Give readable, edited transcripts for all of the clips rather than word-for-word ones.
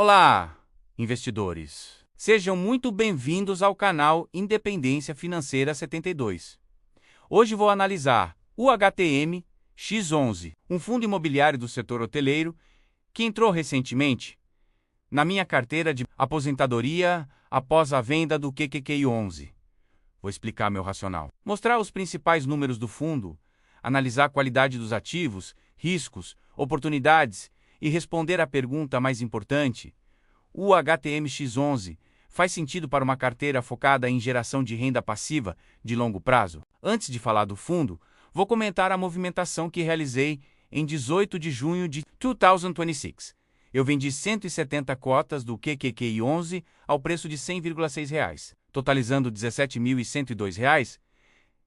Olá, investidores! Sejam muito bem-vindos ao canal Independência Financeira 72. Hoje vou analisar o HTM X11, um fundo imobiliário do setor hoteleiro que entrou recentemente na minha carteira de aposentadoria após a venda do QQQI11. Vou explicar meu racional. Mostrar os principais números do fundo, analisar a qualidade dos ativos, riscos, oportunidades e responder à pergunta mais importante: o HTM X11 faz sentido para uma carteira focada em geração de renda passiva de longo prazo? Antes de falar do fundo, vou comentar a movimentação que realizei em 18 de junho de 2026. Eu vendi 170 cotas do QQQI11 ao preço de R$ 100,6, totalizando R$ 17.102.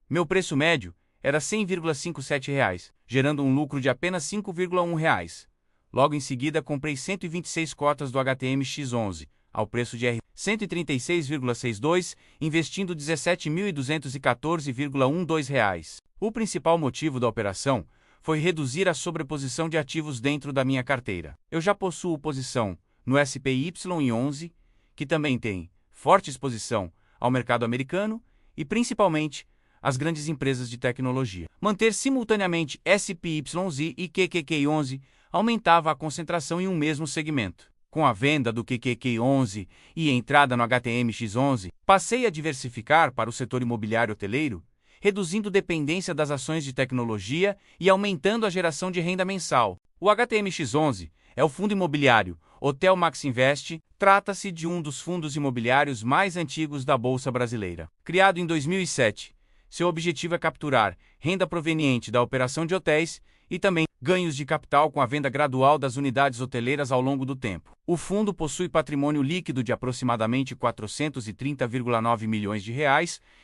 Meu preço médio era R$ 100,57, gerando um lucro de apenas R$ 5,1. Logo em seguida, comprei 126 cotas do HTM X11, ao preço de R$ 136,62, investindo R$ 17.214,12. O principal motivo da operação foi reduzir a sobreposição de ativos dentro da minha carteira. Eu já possuo posição no SPY11, que também tem forte exposição ao mercado americano e, principalmente, às grandes empresas de tecnologia. Manter simultaneamente SPYZ e QQQI11 aumentava a concentração em um mesmo segmento. Com a venda do QQQI11 e a entrada no HTM X11, passei a diversificar para o setor imobiliário hoteleiro, reduzindo dependência das ações de tecnologia e aumentando a geração de renda mensal. O HTM X11 é o fundo imobiliário Hotel Max Invest. Trata-se de um dos fundos imobiliários mais antigos da Bolsa Brasileira. Criado em 2007, seu objetivo é capturar renda proveniente da operação de hotéis e também ganhos de capital com a venda gradual das unidades hoteleiras ao longo do tempo. O fundo possui patrimônio líquido de aproximadamente R$ 430,9 milhões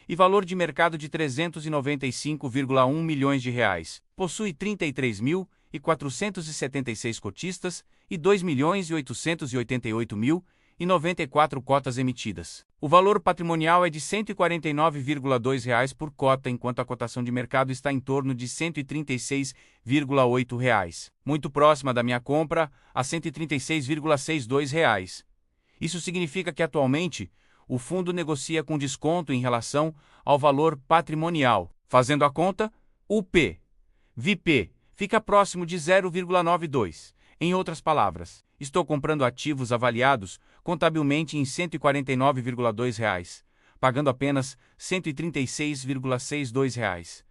e valor de mercado de R$ 395,1 milhões. Possui 33.476 cotistas e 2.888.094 cotas emitidas. O valor patrimonial é de R$ 149,2 por cota, enquanto a cotação de mercado está em torno de R$ 136,8, muito próxima da minha compra, a R$ 136,62. Isso significa que atualmente o fundo negocia com desconto em relação ao valor patrimonial. Fazendo a conta, o P/VP fica próximo de 0,92. Em outras palavras, estou comprando ativos avaliados contabilmente em R$ 149,2, pagando apenas R$ 136,62.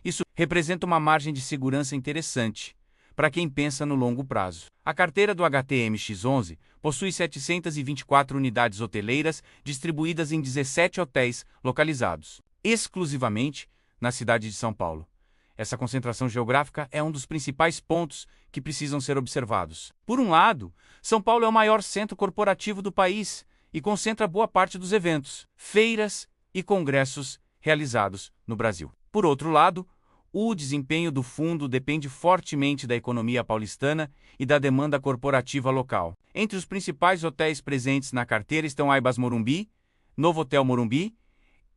Isso representa uma margem de segurança interessante para quem pensa no longo prazo. A carteira do HTM X11 possui 724 unidades hoteleiras distribuídas em 17 hotéis localizados exclusivamente na cidade de São Paulo. Essa concentração geográfica é um dos principais pontos que precisam ser observados. Por um lado, São Paulo é o maior centro corporativo do país e concentra boa parte dos eventos, feiras e congressos realizados no Brasil. Por outro lado, o desempenho do fundo depende fortemente da economia paulistana e da demanda corporativa local. Entre os principais hotéis presentes na carteira estão Aibas Morumbi, Novotel Morumbi,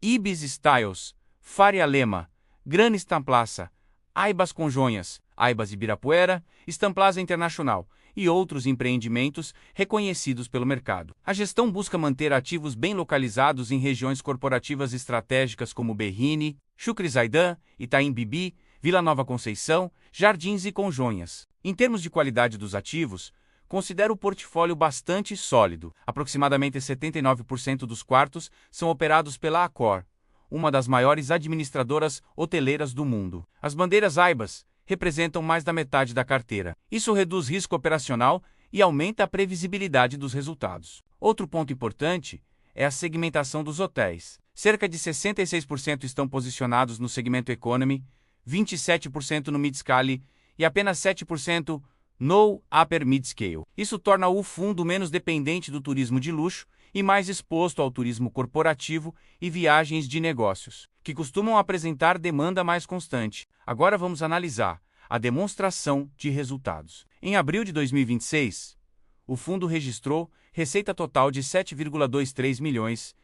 Ibis Styles, Faria Lema, Gran Stamplaza, Aibas Congonhas, Aibas Ibirapuera, Stamplaza Internacional e outros empreendimentos reconhecidos pelo mercado. A gestão busca manter ativos bem localizados em regiões corporativas estratégicas como Berrini, Chucre Zaidan, Itaim Bibi, Vila Nova Conceição, Jardins e Congonhas. Em termos de qualidade dos ativos, considero o portfólio bastante sólido. Aproximadamente 79% dos quartos são operados pela Accor, uma das maiores administradoras hoteleiras do mundo. As bandeiras Aibas representam mais da metade da carteira. Isso reduz risco operacional e aumenta a previsibilidade dos resultados. Outro ponto importante é a segmentação dos hotéis. Cerca de 66% estão posicionados no segmento Economy, 27% no Mid-Scale e apenas 7% no Upper Mid-Scale. Isso torna o fundo menos dependente do turismo de luxo e mais exposto ao turismo corporativo e viagens de negócios, que costumam apresentar demanda mais constante. Agora vamos analisar a demonstração de resultados. Em abril de 2026, o fundo registrou receita total de R$ 7,23 milhões.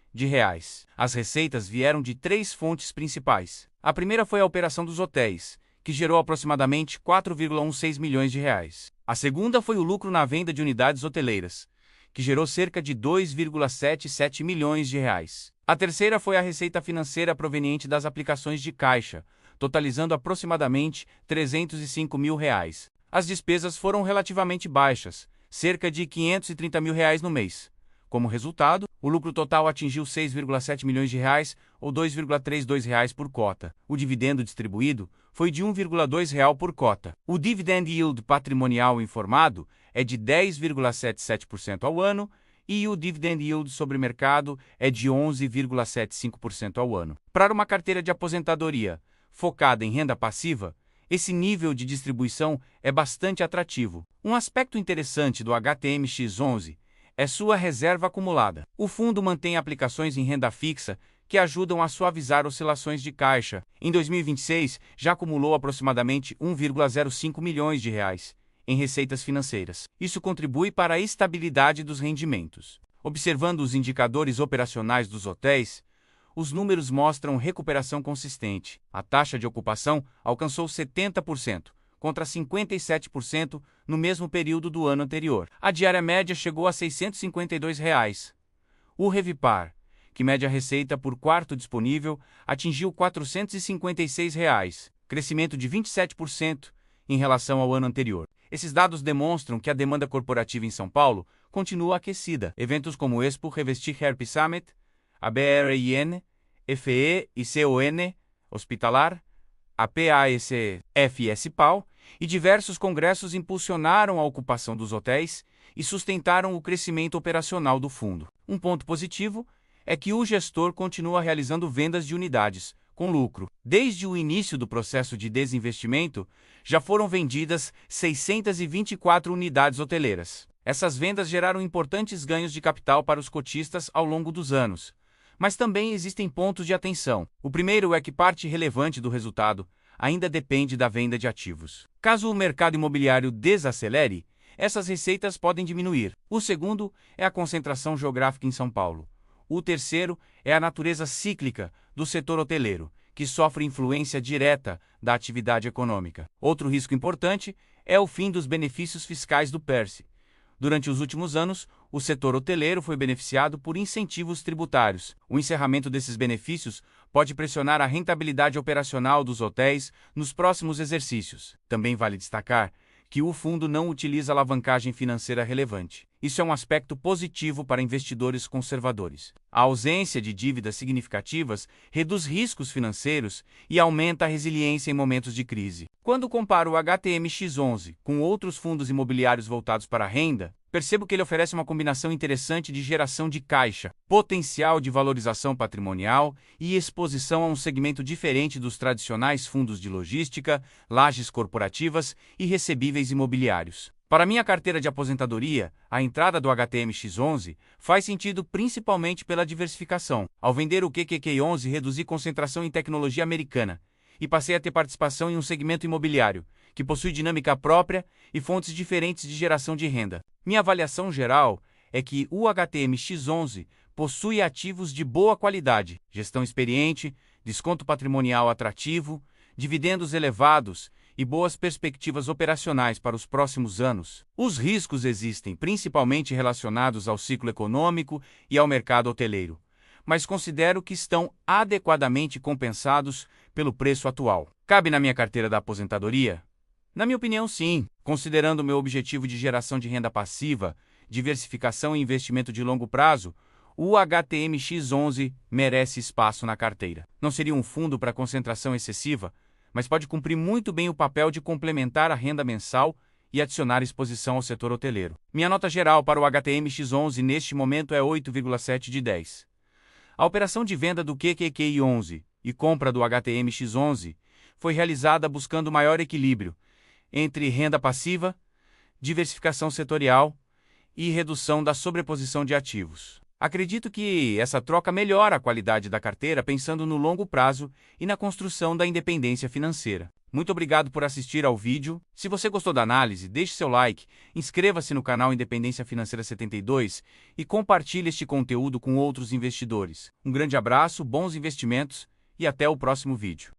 As receitas vieram de 3 fontes principais. A primeira foi a operação dos hotéis, que gerou aproximadamente R$ 4,16 milhões. A segunda foi o lucro na venda de unidades hoteleiras, que gerou cerca de 2,77 milhões de reais. A terceira foi a receita financeira proveniente das aplicações de caixa, totalizando aproximadamente 305 mil reais. As despesas foram relativamente baixas, cerca de 530 mil reais no mês. Como resultado, o lucro total atingiu 6,7 milhões de reais ou 2,32 reais por cota. O dividendo distribuído foi de 1,2 real por cota. O dividend yield patrimonial informado é de 10,77% ao ano e o dividend yield sobre mercado é de 11,75% ao ano. Para uma carteira de aposentadoria focada em renda passiva, esse nível de distribuição é bastante atrativo. Um aspecto interessante do HTMX11 é sua reserva acumulada. O fundo mantém aplicações em renda fixa que ajudam a suavizar oscilações de caixa. Em 2026, já acumulou aproximadamente 1,05 milhões de reais em receitas financeiras. Isso contribui para a estabilidade dos rendimentos. Observando os indicadores operacionais dos hotéis, os números mostram recuperação consistente. A taxa de ocupação alcançou 70%, contra 57% no mesmo período do ano anterior. A diária média chegou a R$ 652. O Revipar, que mede a receita por quarto disponível, atingiu R$ 456, crescimento de 27% em relação ao ano anterior. Esses dados demonstram que a demanda corporativa em São Paulo continua aquecida. Eventos como o Expo Revestir Herp Summit, a BRIN, FE e CON Hospitalar, a PAEC FSPAL e diversos congressos impulsionaram a ocupação dos hotéis e sustentaram o crescimento operacional do fundo. Um ponto positivo é que o gestor continua realizando vendas de unidades, com lucro. Desde o início do processo de desinvestimento, já foram vendidas 624 unidades hoteleiras. Essas vendas geraram importantes ganhos de capital para os cotistas ao longo dos anos. Mas também existem pontos de atenção. O primeiro é que parte relevante do resultado ainda depende da venda de ativos. Caso o mercado imobiliário desacelere, essas receitas podem diminuir. O segundo é a concentração geográfica em São Paulo. O terceiro é a natureza cíclica do setor hoteleiro, que sofre influência direta da atividade econômica. Outro risco importante é o fim dos benefícios fiscais do PERSE. Durante os últimos anos, o setor hoteleiro foi beneficiado por incentivos tributários. O encerramento desses benefícios pode pressionar a rentabilidade operacional dos hotéis nos próximos exercícios. Também vale destacar que o fundo não utiliza alavancagem financeira relevante. Isso é um aspecto positivo para investidores conservadores. A ausência de dívidas significativas reduz riscos financeiros e aumenta a resiliência em momentos de crise. Quando comparo o HTMX11 com outros fundos imobiliários voltados para a renda, percebo que ele oferece uma combinação interessante de geração de caixa, potencial de valorização patrimonial e exposição a um segmento diferente dos tradicionais fundos de logística, lajes corporativas e recebíveis imobiliários. Para minha carteira de aposentadoria, a entrada do HTMX11 faz sentido principalmente pela diversificação. Ao vender o QQQ11, reduzi concentração em tecnologia americana e passei a ter participação em um segmento imobiliário, que possui dinâmica própria e fontes diferentes de geração de renda. Minha avaliação geral é que o HTMX11 possui ativos de boa qualidade, gestão experiente, desconto patrimonial atrativo, dividendos elevados e boas perspectivas operacionais para os próximos anos. Os riscos existem principalmente relacionados ao ciclo econômico e ao mercado hoteleiro, mas considero que estão adequadamente compensados pelo preço atual. Cabe na minha carteira da aposentadoria? Na minha opinião, sim. Considerando o meu objetivo de geração de renda passiva, diversificação e investimento de longo prazo, o HTMX11 merece espaço na carteira. Não seria um fundo para concentração excessiva, mas pode cumprir muito bem o papel de complementar a renda mensal e adicionar exposição ao setor hoteleiro. Minha nota geral para o HTMX11 neste momento é 8,7 de 10. A operação de venda do QQQI11 e compra do HTMX11 foi realizada buscando maior equilíbrio entre renda passiva, diversificação setorial e redução da sobreposição de ativos. Acredito que essa troca melhora a qualidade da carteira pensando no longo prazo e na construção da independência financeira. Muito obrigado por assistir ao vídeo. Se você gostou da análise, deixe seu like, inscreva-se no canal Independência Financeira 72 e compartilhe este conteúdo com outros investidores. Um grande abraço, bons investimentos e até o próximo vídeo.